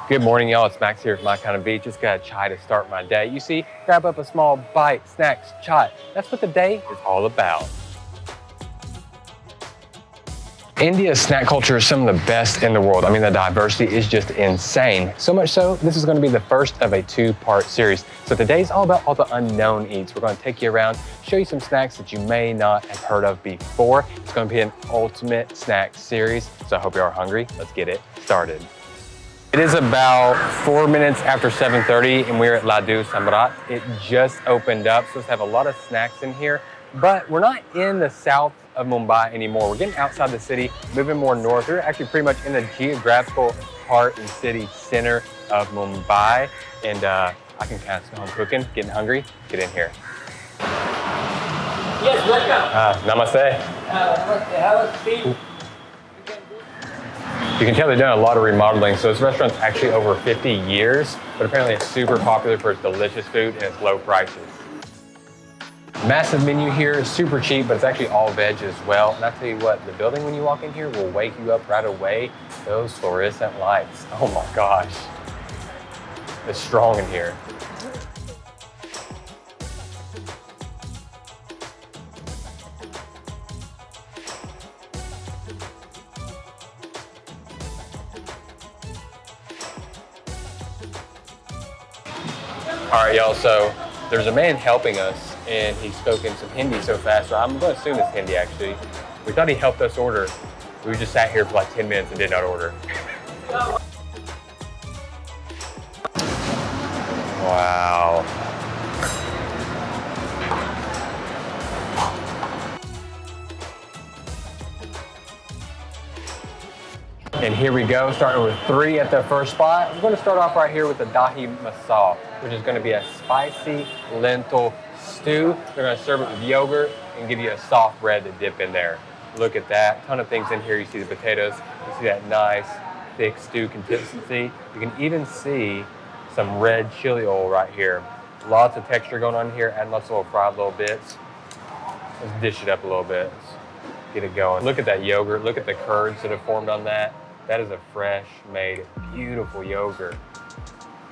Good morning, y'all. It's Max here with My Kind of Beach. Just got a chai to start my day. You see, grab up a small bite, snacks, chai. That's what the day is all about. India's snack culture is some of the best in the world. I mean, the diversity is just insane. So much so, this is going to be the first of a two-part series. So today's all about all the unknown eats. We're going to take you around, show you some snacks that you may not have heard of before. It's going to be an ultimate snack series. So I hope you are hungry. Let's get it started. It is about 4 minutes after 7:30 and we're at Ladu Samrat. It just opened up, so let's have a lot of snacks in here. But we're not in the south of Mumbai anymore. We're getting outside the city, moving more north. We're actually pretty much in the geographical heart and city center of Mumbai. And I can kind of smell them cooking, getting hungry. Get in here. Yes, welcome. Namaste. Namaste. Have a seat. You can tell they've done a lot of remodeling. So this restaurant's actually over 50 years, but apparently it's super popular for its delicious food and its low prices. Massive menu here, super cheap, but it's actually all veg as well. And I tell you what, the building when you walk in here will wake you up right away. Those fluorescent lights, oh my gosh. It's strong in here. All right, y'all, so there's a man helping us and he's spoken some Hindi so fast, so I'm going to assume it's Hindi actually. We thought he helped us order. We just sat here for like 10 minutes and did not order. Wow. And here we go, starting with 3 at the first spot. We're going to start off right here with the Dahi Misal, which is going to be a spicy lentil stew. They're going to serve it with yogurt and give you a soft bread to dip in there. Look at that. Ton of things in here. You see the potatoes. You see that nice, thick stew consistency. You can even see some red chili oil right here. Lots of texture going on here. Add lots of little fried little bits. Let's dish it up a little bit. Let's get it going. Look at that yogurt. Look at the curds that have formed on that. That is a fresh made, beautiful yogurt.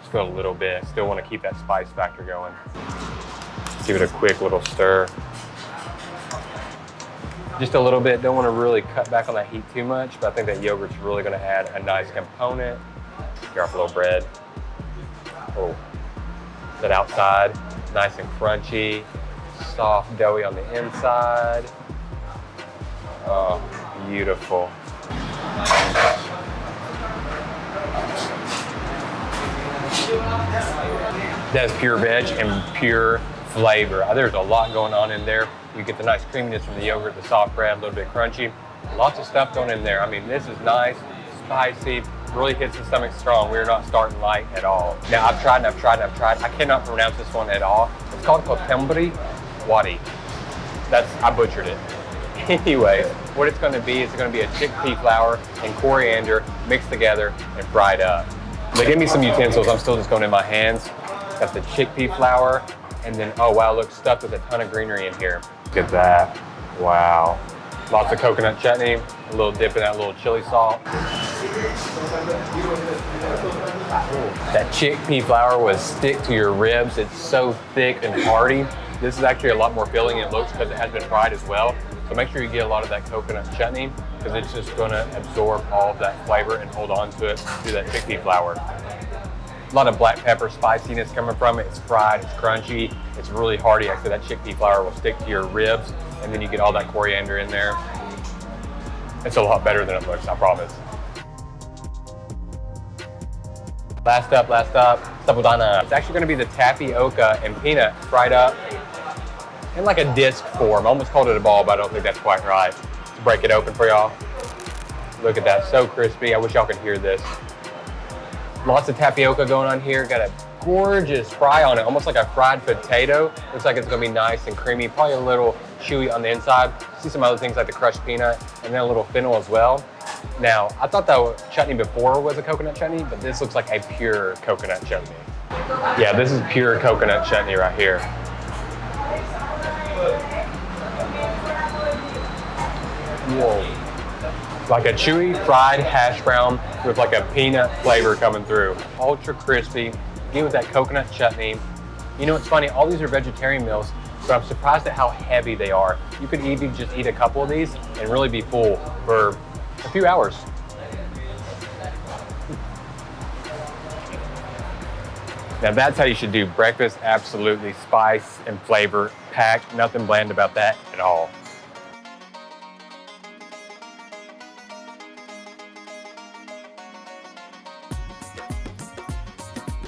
Just go a little bit. Still want to keep that spice factor going. Give it a quick little stir. Just a little bit. Don't want to really cut back on that heat too much, but I think that yogurt's really going to add a nice component. Drop a little bread. Oh, that outside, nice and crunchy, soft, doughy on the inside. Oh, beautiful. That's pure veg and pure flavor. There's a lot going on in there. You get the nice creaminess from the yogurt, the soft bread, a little bit crunchy. Lots of stuff going in there. I mean, this is nice, spicy, really hits the stomach strong. We're not starting light at all. Now, I've tried. I cannot pronounce this one at all. It's called Kothambir Vadi. I butchered it. Anyway, what it's going to be is it's going to be a chickpea flour and coriander mixed together and fried up. They gave me some utensils. I'm still just going in my hands. Got the chickpea flour, and then, oh wow, look, stuffed with a ton of greenery in here. Look at that. Wow. Lots of coconut chutney, a little dip in that little chili salt. That chickpea flour will stick to your ribs. It's so thick and hearty. This is actually a lot more filling than it looks because it has been fried as well. So make sure you get a lot of that coconut chutney because it's just going to absorb all of that flavor and hold on to it through that chickpea flour. A lot of black pepper spiciness coming from it. It's fried, it's crunchy, it's really hearty. Actually, that chickpea flour will stick to your ribs and then you get all that coriander in there. It's a lot better than it looks, I promise. Last up, Sabudana. It's actually going to be the tapioca and peanut fried up in like a disc form. I almost called it a ball, but I don't think that's quite right. Let's break it open for y'all. Look at that, so crispy. I wish y'all could hear this. Lots of tapioca going on here. Got a gorgeous fry on it, almost like a fried potato. Looks like it's gonna be nice and creamy, probably a little chewy on the inside. See some other things like the crushed peanut and then a little fennel as well. Now, I thought that chutney before was a coconut chutney, but this looks like a pure coconut chutney. Yeah, this is pure coconut chutney right here. Whoa. Like a chewy fried hash brown with like a peanut flavor coming through. Ultra crispy, get with that coconut chutney. You know what's funny? All these are vegetarian meals, but I'm surprised at how heavy they are. You could even just eat a couple of these and really be full for a few hours. Now that's how you should do breakfast, absolutely. Spice and flavor packed, nothing bland about that at all.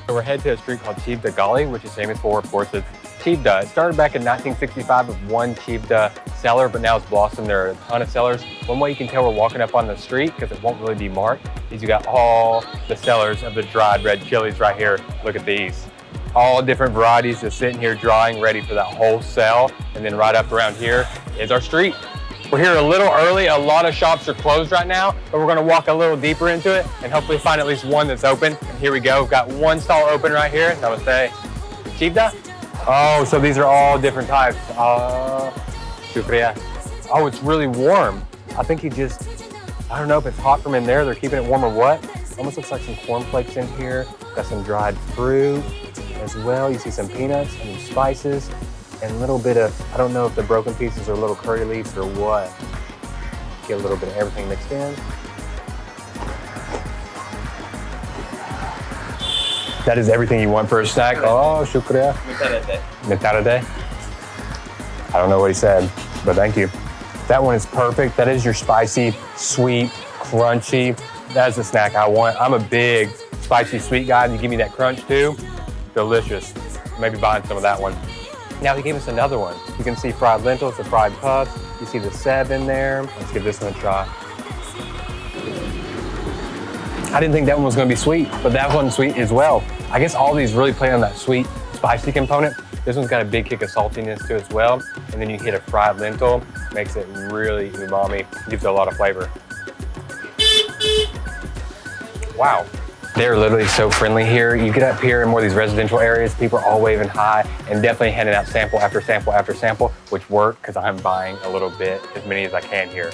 So we're headed to a street called Chivda Galli, which is famous for, of course, its Chivda. It started back in 1965 with one Chivda seller, but now it's blossomed. There are a ton of sellers. One way you can tell we're walking up on the street, because it won't really be marked, is you got all the sellers of the dried red chilies right here. Look at these. All different varieties just sitting here drying, ready for that wholesale. And then right up around here is our street. We're here a little early. A lot of shops are closed right now, but we're gonna walk a little deeper into it and hopefully find at least one that's open. And here we go. We've got one stall open right here. Namaste. Chivda? Oh, so these are all different types. Shukriya. Oh, it's really warm. I think I don't know if it's hot from in there. They're keeping it warm or what. Almost looks like some cornflakes in here. Got some dried fruit as well. You see some peanuts and some spices. And a little bit of, I don't know if the broken pieces are little curry leaves or what. Get a little bit of everything mixed in. That is everything you want for a snack. Oh, shukriya. Mitarade. I don't know what he said, but thank you. That one is perfect. That is your spicy, sweet, crunchy. That's the snack I want. I'm a big spicy sweet guy. You give me that crunch too, delicious. Maybe buying some of that one. Now he gave us another one. You can see fried lentils, the fried puffs. You see the Seb in there. Let's give this one a try. I didn't think that one was gonna be sweet, but that one's sweet as well. I guess all these really play on that sweet, spicy component. This one's got a big kick of saltiness to it as well. And then you hit a fried lentil, makes it really umami, gives it a lot of flavor. Wow. They're literally so friendly here. You get up here in more of these residential areas, people are all waving hi and definitely handing out sample after sample after sample, which work because I'm buying a little bit, as many as I can here.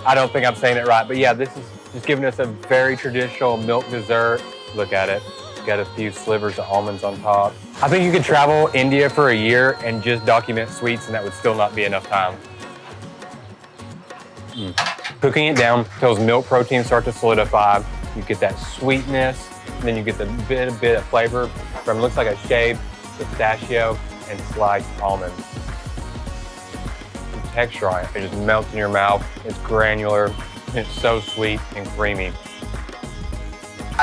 I don't think I'm saying it right, but yeah, this is just giving us a very traditional milk dessert. Look at it. Got a few slivers of almonds on top. I think you could travel India for a year and just document sweets and that would still not be enough time. Cooking it down until those milk proteins start to solidify. You get that sweetness, and then you get the bit of flavor from, looks like a shaved pistachio and sliced almonds. The texture on it, it just melts in your mouth. It's granular, and it's so sweet and creamy.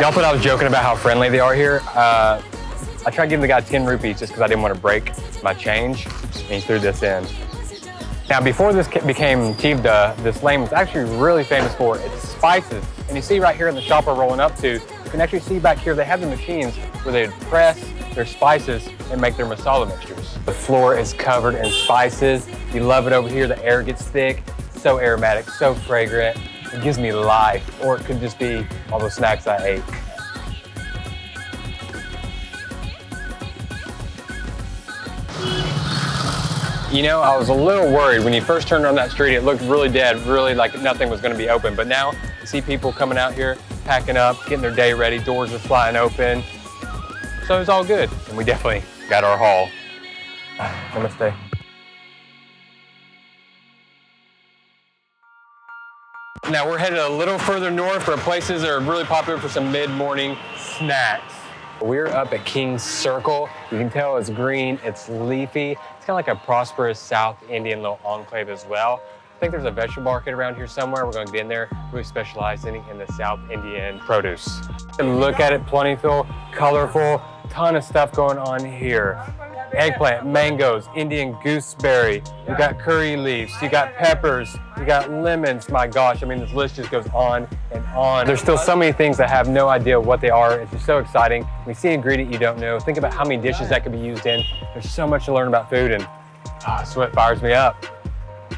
Y'all thought I was joking about how friendly they are here. I tried giving the guy 10 rupees just because I didn't want to break my change, and he threw this in. Now, before this became Chivda, this lane was actually really famous for its spices. And you see right here in the shop we're rolling up to, you can actually see back here, they have the machines where they would press their spices and make their masala mixtures. The floor is covered in spices. You love it over here. The air gets thick, so aromatic, so fragrant. It gives me life, or it could just be all the snacks I ate. You know, I was a little worried when you first turned on that street. It looked really dead, really like nothing was gonna be open. But now you see people coming out here, packing up, getting their day ready. Doors are flying open. So it's all good. And we definitely got our haul. Namaste. Now we're headed a little further north for places that are really popular for some mid-morning snacks. We're up at King's Circle. You can tell it's green, it's leafy. It's kind of like a prosperous South Indian little enclave as well. I think there's a vegetable market around here somewhere. We're going to get in there, really specializing in the South Indian produce. And look at it, plentiful, colorful, ton of stuff going on here. Eggplant, mangoes, Indian gooseberry. You got curry leaves, you got peppers, you got lemons. My gosh, I mean, this list just goes on and on. There's still so many things I have no idea what they are. It's just so exciting. When you see an ingredient you don't know, think about how many dishes that could be used in. There's so much to learn about food, and sweat fires me up.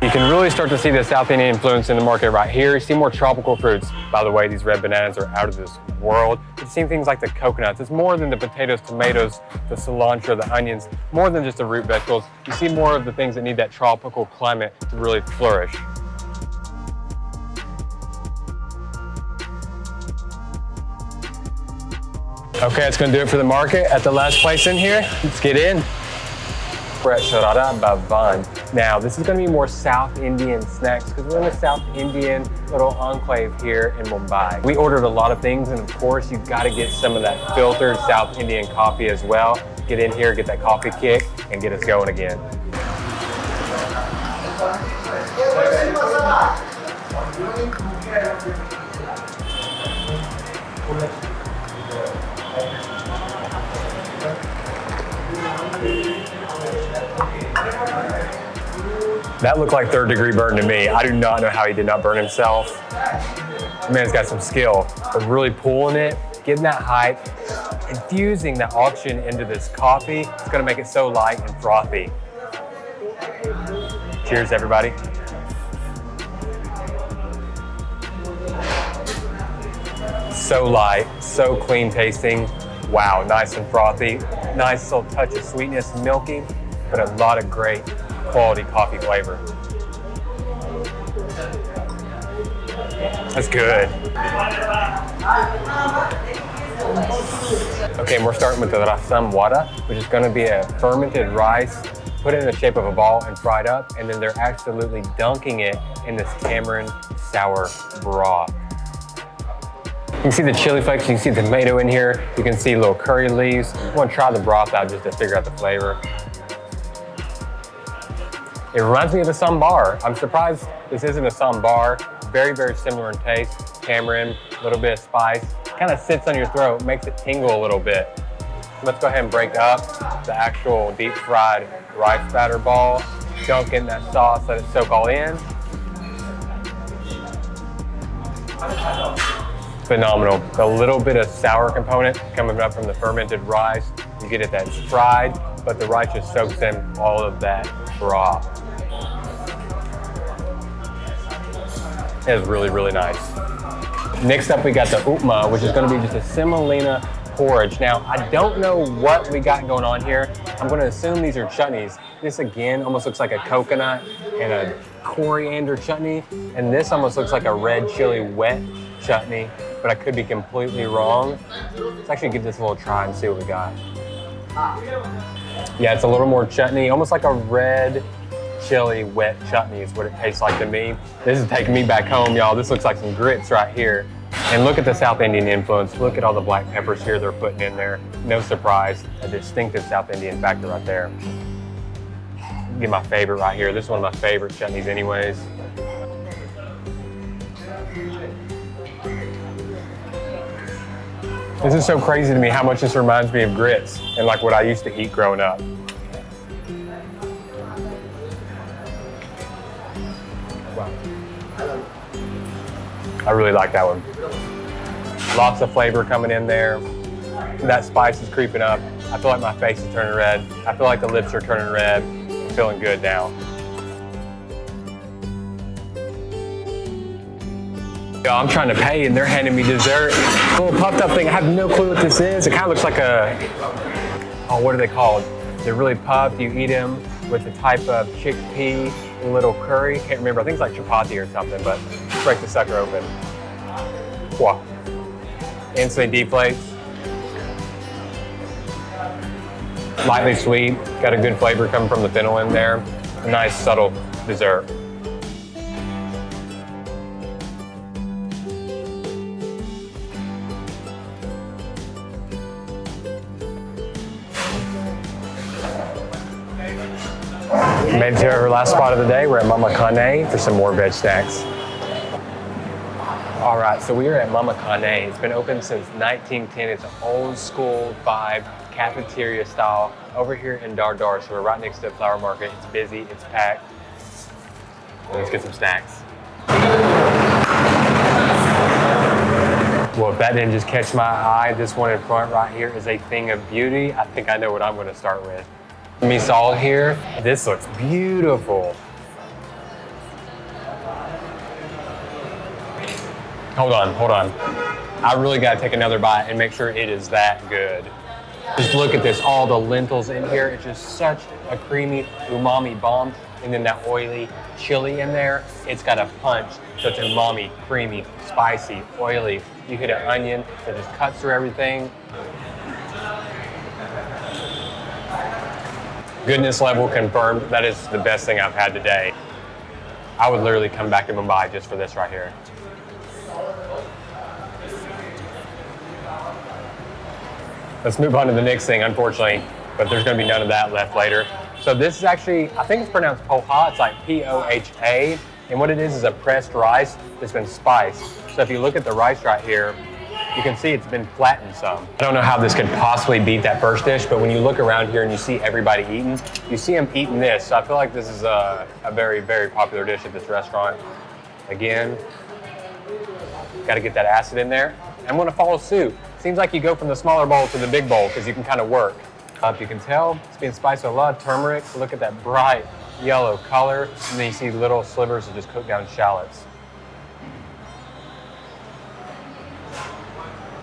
You can really start to see the South Indian influence in the market right here. You see more tropical fruits. By the way, these red bananas are out of this world. You see things like the coconuts. It's more than the potatoes, tomatoes, the cilantro, the onions, more than just the root vegetables. You see more of the things that need that tropical climate to really flourish. Okay, that's gonna do it for the market. At the last place in here, let's get in. We're at Sharada Bhavan. Now, this is gonna be more South Indian snacks because we're in the South Indian little enclave here in Mumbai. We ordered a lot of things, and of course, you've gotta get some of that filtered South Indian coffee as well. Get in here, get that coffee kick, and get us going again. That looked like third-degree burn to me. I do not know how he did not burn himself. The man's got some skill, but really pulling it, getting that height, infusing that oxygen into this coffee. It's gonna make it so light and frothy. Cheers, everybody. So light, so clean tasting. Wow, nice and frothy. Nice little touch of sweetness, milky, but a lot of great quality coffee flavor. That's good. Okay, we're starting with the Rasam Vada, which is gonna be a fermented rice, put it in the shape of a ball and fried up, and then they're absolutely dunking it in this tamarind sour broth. You can see the chili flakes, you can see the tomato in here, you can see little curry leaves. I want to try the broth out just to figure out the flavor. It reminds me of a sambar. I'm surprised this isn't a sambar. Very, very similar in taste. Tamarind, a little bit of spice. Kind of sits on your throat, makes it tingle a little bit. Let's go ahead and break up the actual deep fried rice batter ball. Dunk in that sauce, let it soak all in. Phenomenal. A little bit of sour component coming up from the fermented rice. You get it that it's fried, but the rice just soaks in all of that broth. It is really, really nice. Next up, we got the Upma, which is gonna be just a Semolina porridge. Now, I don't know what we got going on here. I'm gonna assume these are chutneys. This again almost looks like a coconut and a coriander chutney. And this almost looks like a red chili wet chutney, but I could be completely wrong. Let's actually give this a little try and see what we got. Yeah, it's a little more chutney, almost like a red chili wet chutney is what it tastes like to me. This is taking me back home, y'all. This looks like some grits right here. And look at the South Indian influence. Look at all the black peppers here they're putting in there. No surprise, a distinctive South Indian factor right there. Get my favorite right here. This is one of my favorite chutneys anyways. This is so crazy to me how much this reminds me of grits and like what I used to eat growing up. Wow. I really like that one. Lots of flavor coming in there. That spice is creeping up. I feel like my face is turning red. I feel like the lips are turning red. I'm feeling good now. I'm trying to pay and they're handing me dessert. A little puffed up thing. I have no clue what this is. It kind of looks like a, oh, what are they called? They're really puffed. You eat them with a type of chickpea, little curry. Can't remember. I think it's like chapati or something, but break the sucker open. Wow. Instantly deflates. Lightly sweet. Got a good flavor coming from the fennel in there. A nice subtle dessert. Made it to our last spot of the day. We're at Mama Kane for some more veg snacks. All right, so we are at Mama Kane. It's been open since 1910. It's an old school vibe, cafeteria style over here in Dadar. So we're right next to the flower market. It's busy, it's packed. Let's get some snacks. Well, if that didn't just catch my eye, this one in front right here is a thing of beauty. I think I know what I'm gonna start with. Misal here, this looks beautiful. Hold on. I really gotta take another bite and make sure it is that good. Just look at this, all the lentils in here. It's just such a creamy umami bomb. And then that oily chili in there, it's got a punch. So it's umami, creamy, spicy, oily. You hit an onion that just cuts through everything. Goodness level confirmed. That is the best thing I've had today. I would literally come back to Mumbai just for this right here. Let's move on to the next thing, unfortunately, but there's gonna be none of that left later. So this is actually, I think it's pronounced poha. It's like P-O-H-A. And what it is a pressed rice that's been spiced. So if you look at the rice right here, you can see it's been flattened some. I don't know how this could possibly beat that first dish, but when you look around here and you see everybody eating, you see them eating this. So I feel like this is a very, very popular dish at this restaurant. Again, gotta get that acid in there. I'm gonna follow suit. Seems like you go from the smaller bowl to the big bowl because you can kind of work. If you can tell, it's being spiced with a lot of turmeric. Look at that bright yellow color. And then you see little slivers of just cooked down shallots.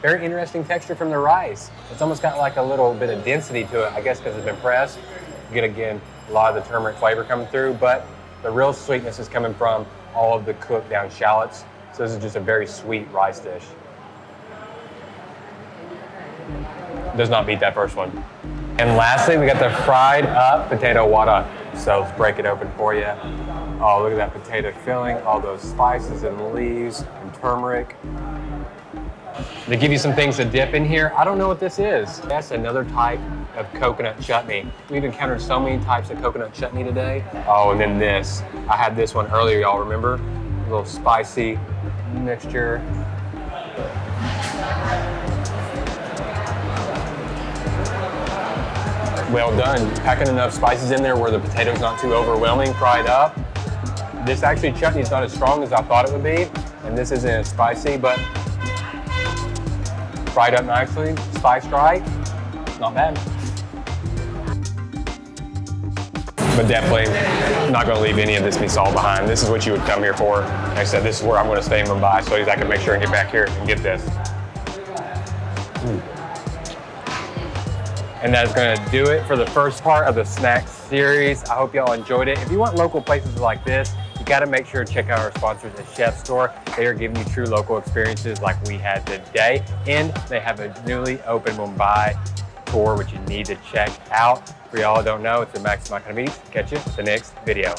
Very interesting texture from the rice. It's almost got like a little bit of density to it, I guess because it's been pressed. You get, again, a lot of the turmeric flavor coming through, but the real sweetness is coming from all of the cooked down shallots. So this is just a very sweet rice dish. Does not beat that first one. And lastly, we got the fried up potato wada. So let's break it open for you. Oh, look at that potato filling, all those spices and leaves and turmeric. They give you some things to dip in here. I don't know what this is. That's another type of coconut chutney. We've encountered so many types of coconut chutney today. Oh, and then this. I had this one earlier, y'all remember? A little spicy mixture. Well done. Packing enough spices in there where the potato's not too overwhelming, fried up. This actually chutney is not as strong as I thought it would be, and this isn't as spicy, but fried up nicely, spiced right, not bad. But definitely not gonna leave any of this misal behind. This is what you would come here for. Like I said, this is where I'm gonna stay in Mumbai, so I can make sure and get back here and get this. And that's gonna do it for the first part of the snacks series. I hope y'all enjoyed it. If you want local places like this, you gotta make sure to check out our sponsors at Chef Store. They are giving you true local experiences like we had today. And they have a newly open Mumbai tour, which you need to check out. For y'all who don't know, it's the Max Eat. Catch you in the next video.